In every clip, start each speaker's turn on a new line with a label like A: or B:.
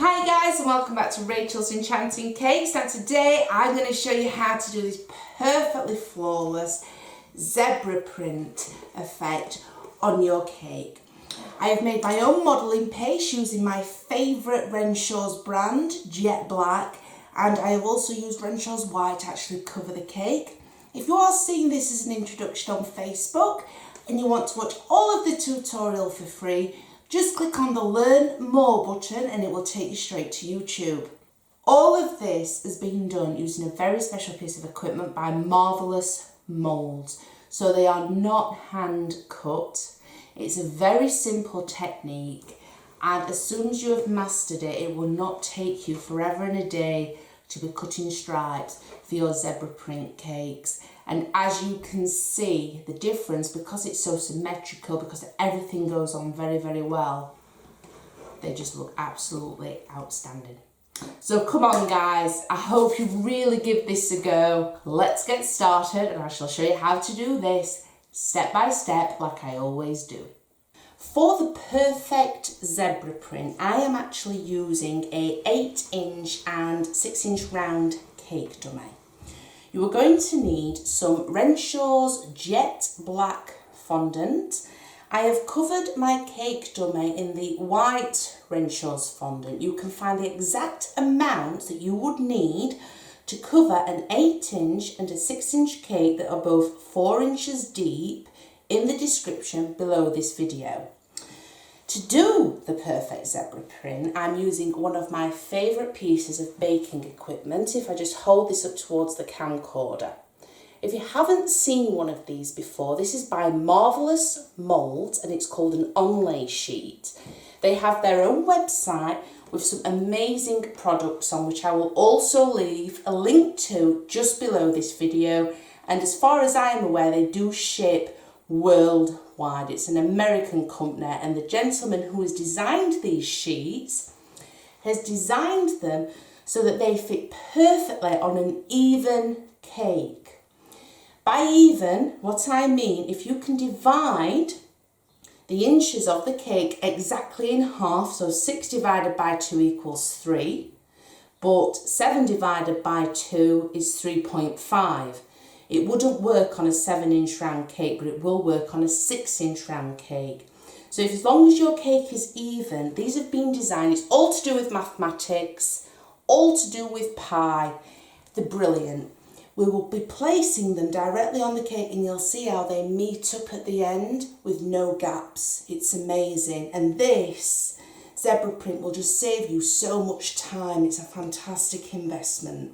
A: Hi guys, and welcome back to Rachel's Enchanting Cakes. Now today I'm going to show you how to do this perfectly flawless zebra print effect on your cake. I have made my own modelling paste using my favourite Renshaws brand, Jet Black, and I have also used Renshaws White to actually cover the cake. If you are seeing this as an introduction on Facebook and you want to watch all of the tutorial for free, just click on the Learn More button and it will take you straight to YouTube. All of this has been done using a very special piece of equipment by Marvelous Moulds. So they are not hand cut. It's a very simple technique, and as soon as you have mastered it, it will not take you forever and a day to be cutting stripes for your zebra print cakes. And as you can see, the difference, because it's so symmetrical, because everything goes on very, very well, they just look absolutely outstanding. So come on guys, I hope you really give this a go. Let's get started and I shall show you how to do this step by step like I always do. For the perfect zebra print, I am actually using a 8-inch and 6-inch round cake dummy. You are going to need some Renshaws Jet Black fondant. I have covered my cake dummy in the white Renshaws fondant. You can find the exact amount that you would need to cover an 8-inch and a 6-inch cake that are both 4 inches deep in the description below this video. To do the perfect zebra print, I'm using one of my favourite pieces of baking equipment. If I just hold this up towards the camcorder. If you haven't seen one of these before, this is by Marvelous Moulds and it's called an Onlay sheet. They have their own website with some amazing products on, which I will also leave a link to just below this video. And as far as I am aware, they do ship worldwide. It's an American company, and the gentleman who has designed these sheets has designed them so that they fit perfectly on an even cake. By even, what I mean, if you can divide the inches of the cake exactly in half, so 6 divided by 2 equals 3, but 7 divided by 2 is 3.5. It wouldn't work on a 7-inch round cake, but it will work on a 6-inch round cake. So as long as your cake is even, these have been designed, it's all to do with mathematics, all to do with pi. They're brilliant. We will be placing them directly on the cake and you'll see how they meet up at the end with no gaps. It's amazing. And this zebra print will just save you so much time. It's a fantastic investment.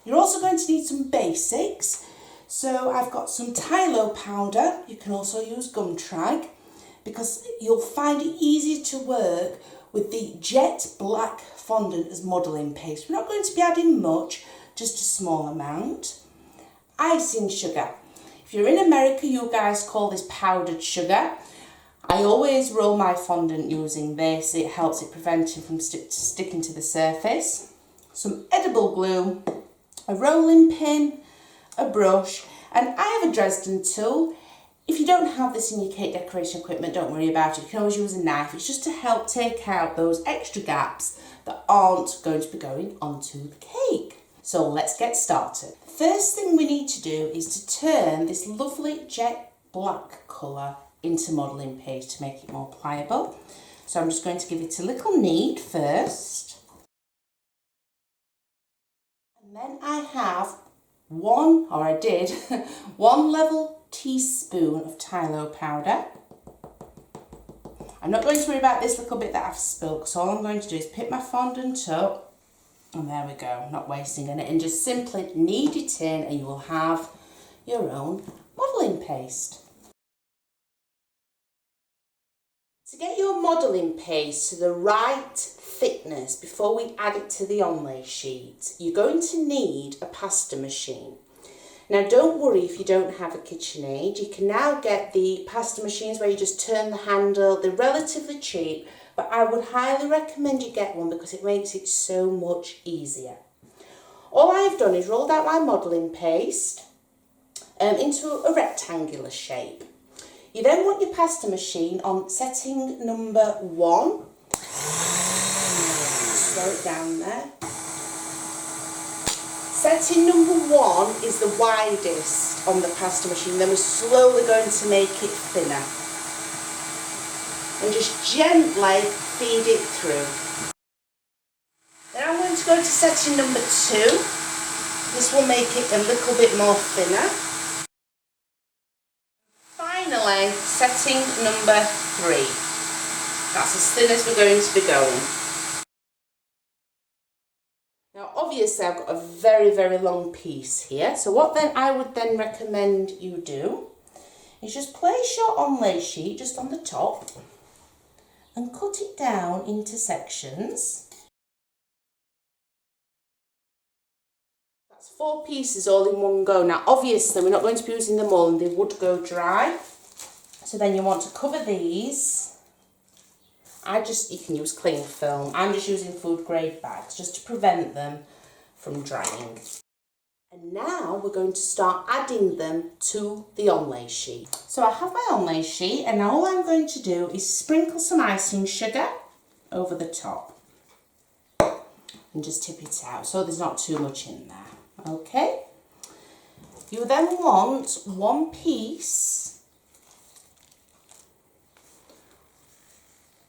A: You're also going to need some basics. So I've got some Tylo powder. You can also use gum trag because you'll find it easier to work with the Jet Black fondant as modelling paste. We're not going to be adding much, just a small amount. Icing sugar. If you're in America, you guys call this powdered sugar. I always roll my fondant using this. It helps it prevent it from sticking to the surface. Some edible glue, a rolling pin, a brush, and I have a Dresden tool. If you don't have this in your cake decoration equipment, don't worry about it. You can always use a knife. It's just to help take out those extra gaps that aren't going to be going onto the cake. So let's get started. First thing we need to do is to turn this lovely jet black colour into modelling paste to make it more pliable. So I'm just going to give it a little knead first. And then I have one level teaspoon of Tylo powder. I'm not going to worry about this little bit that I've spilled, because all I'm going to do is pick my fondant up, and there we go, not wasting any, and just simply knead it in and you will have your own modelling paste. To get your modelling paste to the right thickness before we add it to the Onlay sheet, you're going to need a pasta machine. Now don't worry if you don't have a KitchenAid, you can now get the pasta machines where you just turn the handle. They're relatively cheap, but I would highly recommend you get one because it makes it so much easier. All I've done is rolled out my modelling paste into a rectangular shape. You then want your pasta machine on setting number 1. throw it down there. Setting number 1 is the widest on the pasta machine. Then we're slowly going to make it thinner. And just gently feed it through. Then I'm going to go to setting number 2. This will make it a little bit more thinner. Finally, setting number 3. That's as thin as we're going to be going. Now obviously I've got a very, very long piece here. So what then I would then recommend you do is just place your onlay sheet just on the top and cut it down into sections. That's 4 pieces all in one go. Now obviously we're not going to be using them all and they would go dry. So then you want to cover these. You can use cling film. I'm just using food grade bags just to prevent them from drying. And now we're going to start adding them to the onlay sheet. So I have my onlay sheet and now all I'm going to do is sprinkle some icing sugar over the top. And just tip it out so there's not too much in there. Okay? You then want 1 piece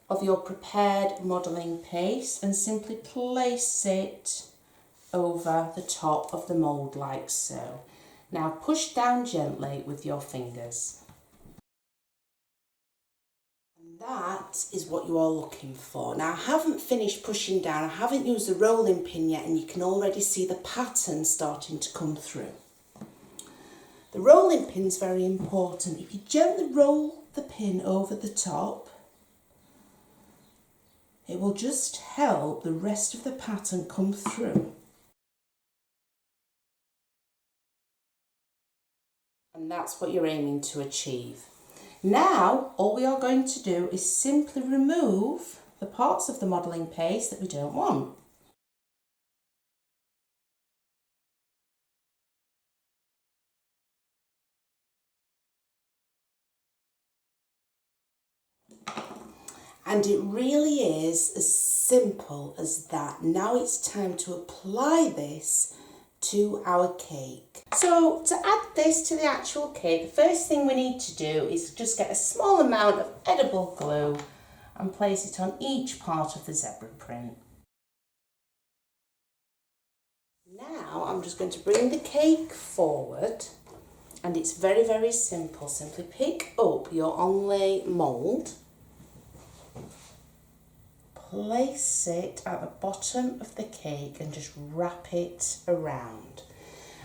A: of your prepared modelling paste and simply place it over the top of the mould like so. Now push down gently with your fingers. And that is what you are looking for. Now I haven't finished pushing down, I haven't used the rolling pin yet and you can already see the pattern starting to come through. The rolling pin is very important. If you gently roll the pin over the top, it will just help the rest of the pattern come through. And that's what you're aiming to achieve. Now, all we are going to do is simply remove the parts of the modelling paste that we don't want. And it really is as simple as that. Now it's time to apply this to our cake. So to add this to the actual cake, the first thing we need to do is just get a small amount of edible glue and place it on each part of the zebra print. Now I'm just going to bring the cake forward and it's very, very simple. Simply pick up your onlay mould, place it at the bottom of the cake and just wrap it around.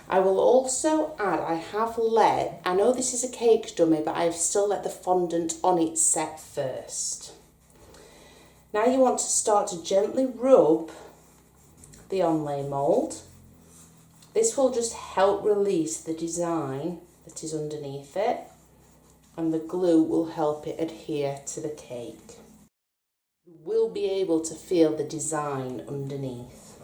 A: I will also add, I know this is a cake dummy, but I've still let the fondant on it set first. Now you want to start to gently rub the onlay mould. This will just help release the design that is underneath it, and the glue will help it adhere to the cake. You will be able to feel the design underneath.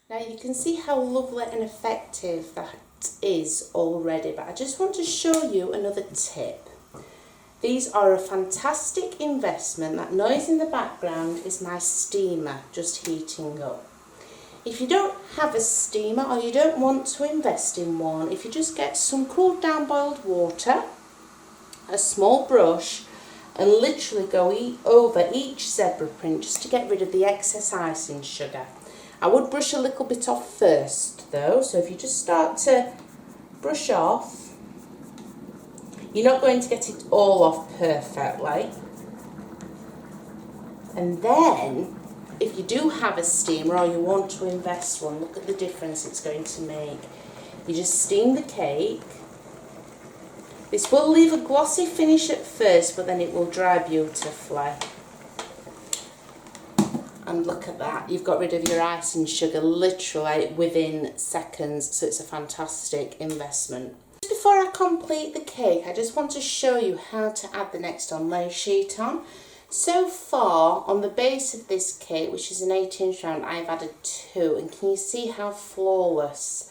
A: Now you can see how lovely and effective that is already, but I just want to show you another tip. These are a fantastic investment. That noise in the background is my steamer just heating up. If you don't have a steamer or you don't want to invest in one, if you just get some cooled down boiled water, a small brush, and literally go over each zebra print just to get rid of the excess icing sugar. I would brush a little bit off first though, so if you just start to brush off, you're not going to get it all off perfectly. And then, if you do have a steamer or you want to invest one, look at the difference it's going to make. You just steam the cake. This will leave a glossy finish at first, but then it will dry beautifully. And look at that, you've got rid of your icing sugar literally within seconds, so it's a fantastic investment. Just before I complete the cake, I just want to show you how to add the next onlay sheet on. So far, on the base of this cake, which is an 8-inch round, I've added 2, and can you see how flawless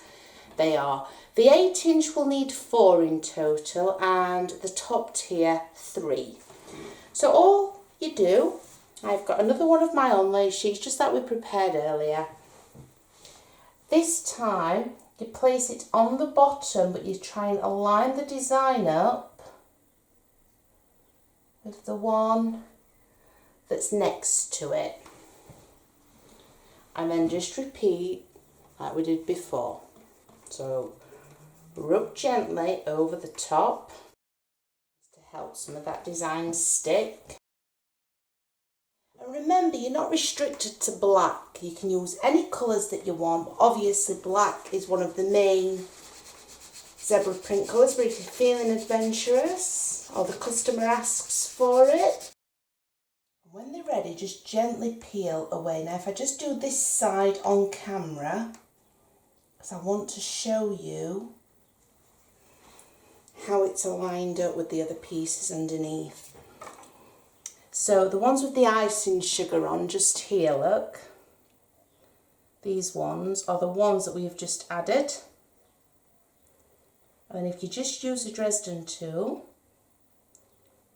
A: they are? The 8-inch will need 4 in total and the top tier 3. So all you do, I've got another one of my onlay sheets just that we prepared earlier. This time you place it on the bottom, but you try and align the design up with the one that's next to it. And then just repeat like we did before. So rub gently over the top to help some of that design stick. And remember, you're not restricted to black. You can use any colours that you want, but obviously black is one of the main zebra print colours, but if you're feeling adventurous or the customer asks for it. When they're ready, just gently peel away. Now if I just do this side on camera, because I want to show you how it's aligned up with the other pieces underneath. So the ones with the icing sugar on, just here, look. These ones are the ones that we've just added. And if you just use a Dresden tool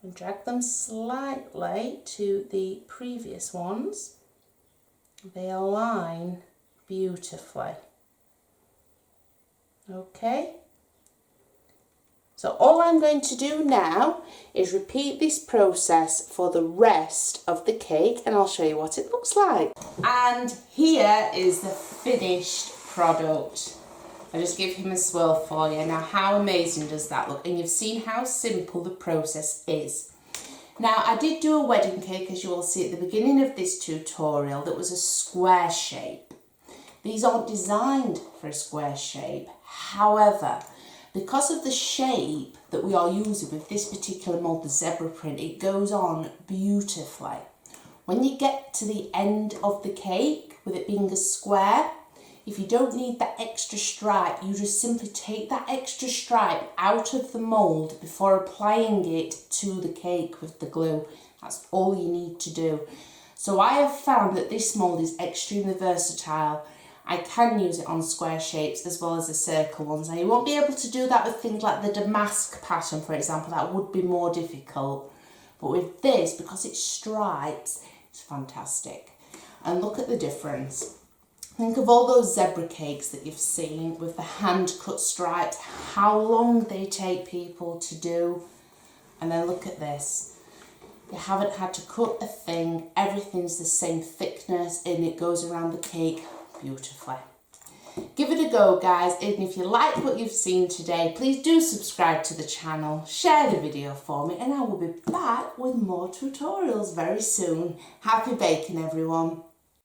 A: and drag them slightly to the previous ones, they align beautifully. Okay? So all I'm going to do now is repeat this process for the rest of the cake, and I'll show you what it looks like. And here is the finished product. I'll just give him a swirl for you. Now how amazing does that look? And you've seen how simple the process is. Now I did do a wedding cake, as you will see at the beginning of this tutorial, that was a square shape. These aren't designed for a square shape. However, because of the shape that we are using with this particular mould, the zebra print, it goes on beautifully. When you get to the end of the cake, with it being a square, if you don't need that extra stripe, you just simply take that extra stripe out of the mould before applying it to the cake with the glue. That's all you need to do. So I have found that this mould is extremely versatile. I can use it on square shapes as well as the circle ones. Now you won't be able to do that with things like the damask pattern, for example. That would be more difficult. But with this, because it's stripes, it's fantastic. And look at the difference. Think of all those zebra cakes that you've seen with the hand cut stripes, how long they take people to do. And then look at this. You haven't had to cut a thing. Everything's the same thickness and it goes around the cake beautifully. Give it a go, guys, and if you like what you've seen today, please do subscribe to the channel, share the video for me, and I will be back with more tutorials very soon. Happy baking, everyone.